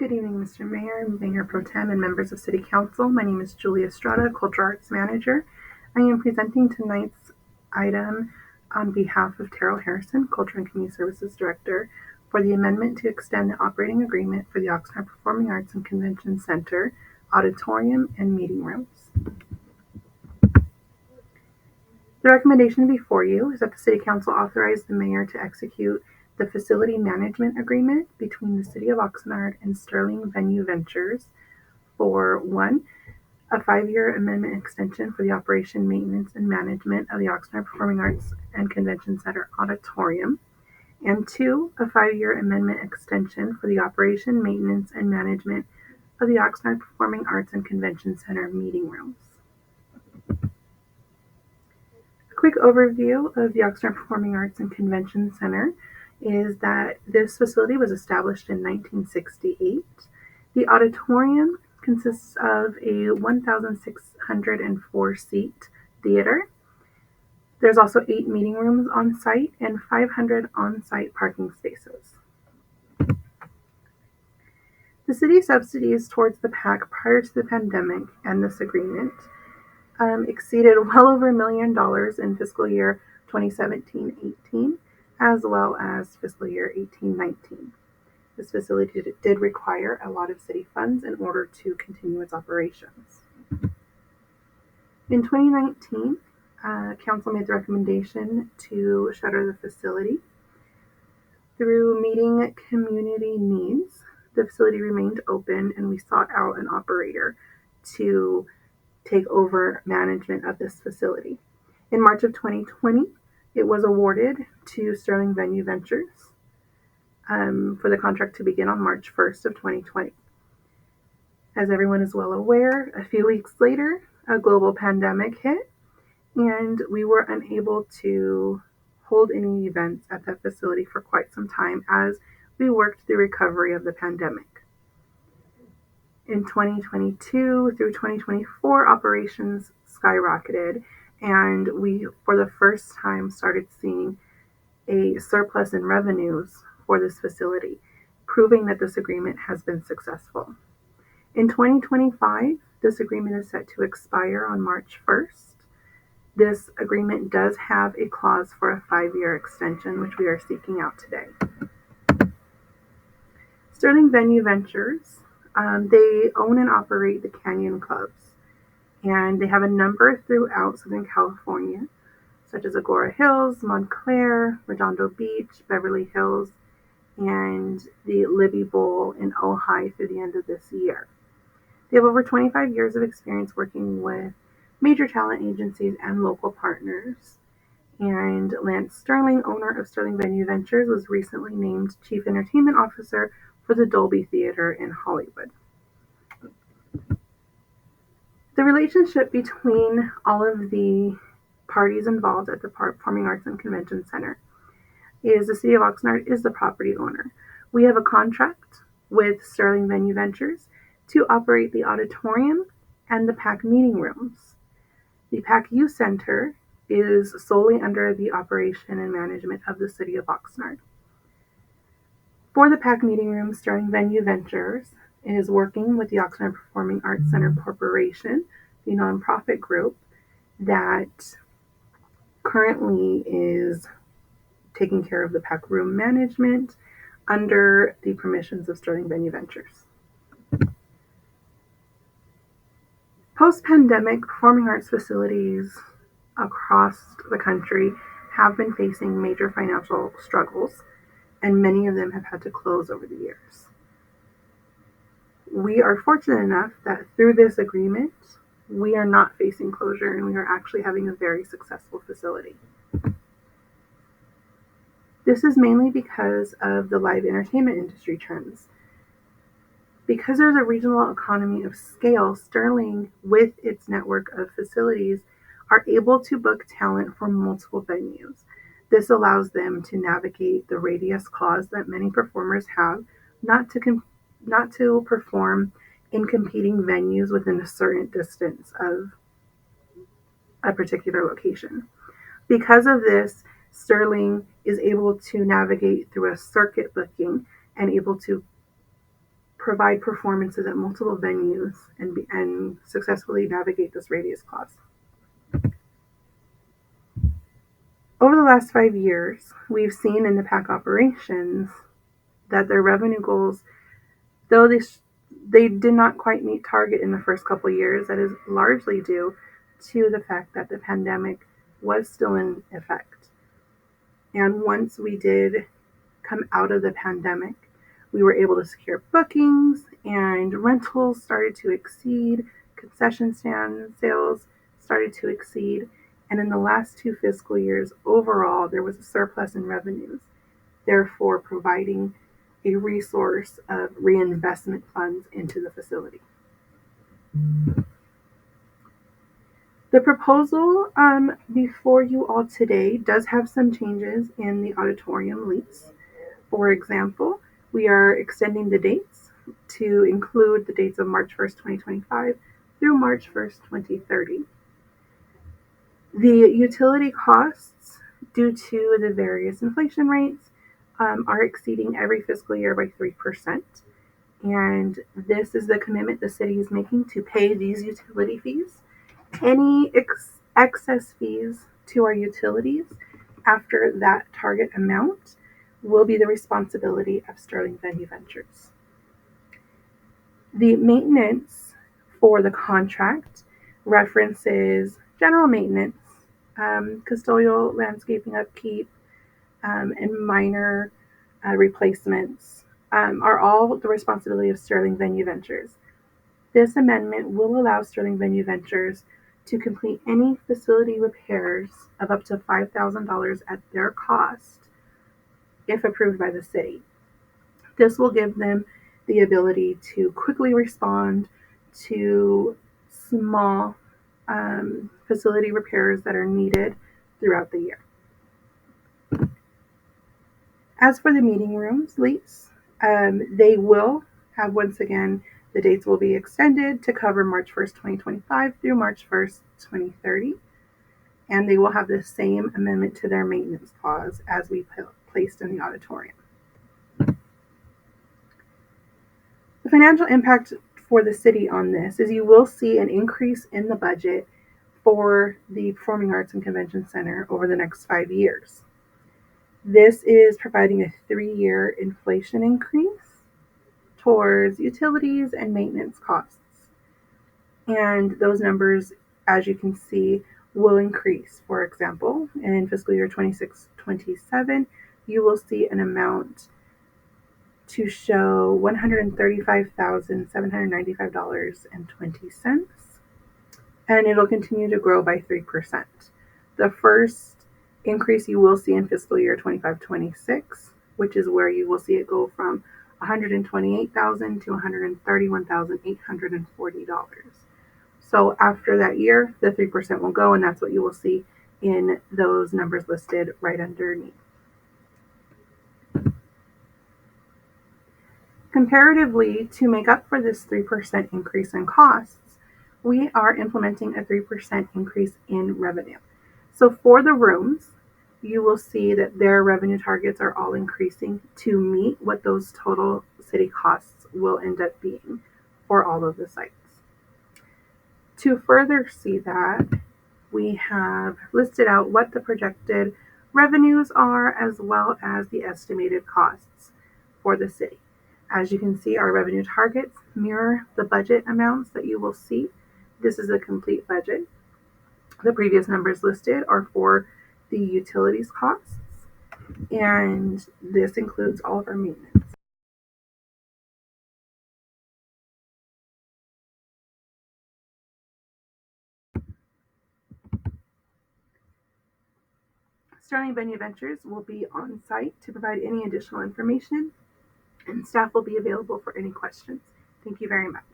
Good evening, Mr. Mayor, Mayor Pro Tem, and members of City Council. My name is Julia Estrada, Cultural Arts Manager. I am presenting tonight's item on behalf of Terrell Harrison, Culture and Community Services Director, for the amendment to extend the operating agreement for the Oxnard Performing Arts and Convention Center, auditorium, and meeting rooms. The recommendation before you is that the City Council authorize the Mayor to execute the facility management agreement between the City of Oxnard and Sterling Venue Ventures for 1, a 5-year amendment extension for the operation, maintenance, and management of the Oxnard Performing Arts and Convention Center auditorium, and 2, a 5-year amendment extension for the operation, maintenance, and management of the Oxnard Performing Arts and Convention Center meeting rooms. A quick overview of the Oxnard Performing Arts and Convention Center is that this facility was established in 1968. The auditorium consists of a 1,604-seat theater. There's also 8 meeting rooms on site and 500 on-site parking spaces. The city subsidies towards the PACC prior to the pandemic and this agreement exceeded well over $1 million in fiscal year 2017-18, as well as fiscal year 18-19. This facility did require a lot of city funds in order to continue its operations. In 2019, Council made the recommendation to shutter the facility. Through meeting community needs, the facility remained open, and we sought out an operator to take over management of this facility. In March of 2020, it was awarded to Sterling Venue Ventures for the contract to begin on March 1st of 2020. As everyone is well aware, a few weeks later, a global pandemic hit, and we were unable to hold any events at that facility for quite some time as we worked the recovery of the pandemic. In 2022 through 2024, operations skyrocketed, and we, for the first time, started seeing a surplus in revenues for this facility, proving that this agreement has been successful. In 2025, this agreement is set to expire on March 1st. This agreement does have a clause for a 5-year extension, which we are seeking out today. Sterling Venue Ventures, they own and operate the Canyon Clubs, and they have a number throughout Southern California, such as Agora Hills, Montclair, Redondo Beach, Beverly Hills, and the Libby Bowl in Ojai through the end of this year. They have over 25 years of experience working with major talent agencies and local partners. And Lance Sterling, owner of Sterling Venue Ventures, was recently named Chief Entertainment Officer for the Dolby Theater in Hollywood. The relationship between all of the parties involved at the Performing Arts and Convention Center is the City of Oxnard is the property owner. We have a contract with Sterling Venue Ventures to operate the auditorium and the PACC meeting rooms. The PACC Youth Center is solely under the operation and management of the City of Oxnard. For the PACC meeting room, Sterling Venue Ventures is working with the Oxnard Performing Arts Center Corporation, the nonprofit group that currently is taking care of the PACC room management under the permissions of Sterling Venue Ventures. Post-pandemic, performing arts facilities across the country have been facing major financial struggles, and many of them have had to close over the years. We are fortunate enough that through this agreement, we are not facing closure, and we are actually having a very successful facility. This is mainly because of the live entertainment industry trends. Because there's a regional economy of scale, Sterling, with its network of facilities, are able to book talent from multiple venues. This allows them to navigate the radius clause that many performers have, not to perform in competing venues within a certain distance of a particular location. Because of this, Sterling is able to navigate through a circuit booking and able to provide performances at multiple venues and successfully navigate this radius clause. Over the last 5 years, we've seen in the PACC operations that their revenue goals, though they did not quite meet target in the first couple of years, that is largely due to the fact that the pandemic was still in effect. And once we did come out of the pandemic, we were able to secure bookings and rentals started to exceed, concession stand sales started to exceed, and in the last 2 fiscal years, overall, there was a surplus in revenues, therefore providing a resource of reinvestment funds into the facility. The proposal before you all today does have some changes in the auditorium lease. For example, we are extending the dates to include the dates of March 1st, 2025 through March 1st, 2030. The utility costs, due to the various inflation rates, are exceeding every fiscal year by 3%. And this is the commitment the city is making to pay these utility fees. Any excess fees to our utilities after that target amount will be the responsibility of Sterling Venue Ventures. The maintenance for the contract references general maintenance, custodial landscaping upkeep, and minor replacements are all the responsibility of Sterling Venue Ventures. This amendment will allow Sterling Venue Ventures to complete any facility repairs of up to $5,000 at their cost if approved by the city. This will give them the ability to quickly respond to small facility repairs that are needed throughout the year. As for the meeting rooms lease, they will have, once again, the dates will be extended to cover March 1st, 2025 through March 1st, 2030. And they will have the same amendment to their maintenance clause as we placed in the auditorium. The financial impact for the city on this is you will see an increase in the budget for the Performing Arts and Convention Center over the next 5 years. This is providing a 3-year inflation increase towards utilities and maintenance costs. And those numbers, as you can see, will increase. For example, in fiscal year 26-27, you will see an amount to show $135,795.20, and it'll continue to grow by 3%. The first increase you will see in fiscal year 25-26, which is where you will see it go from $128,000 to $131,840. So after that year, the 3% will go, and that's what you will see in those numbers listed right underneath. Comparatively, to make up for this 3% increase in costs, we are implementing a 3% increase in revenue. So for the rooms, you will see that their revenue targets are all increasing to meet what those total city costs will end up being for all of the sites. To further see that, we have listed out what the projected revenues are as well as the estimated costs for the city. As you can see, our revenue targets mirror the budget amounts that you will see. This is a complete budget. The previous numbers listed are for the utilities costs, and this includes all of our maintenance. Sterling Venue Ventures will be on site to provide any additional information, and staff will be available for any questions. Thank you very much.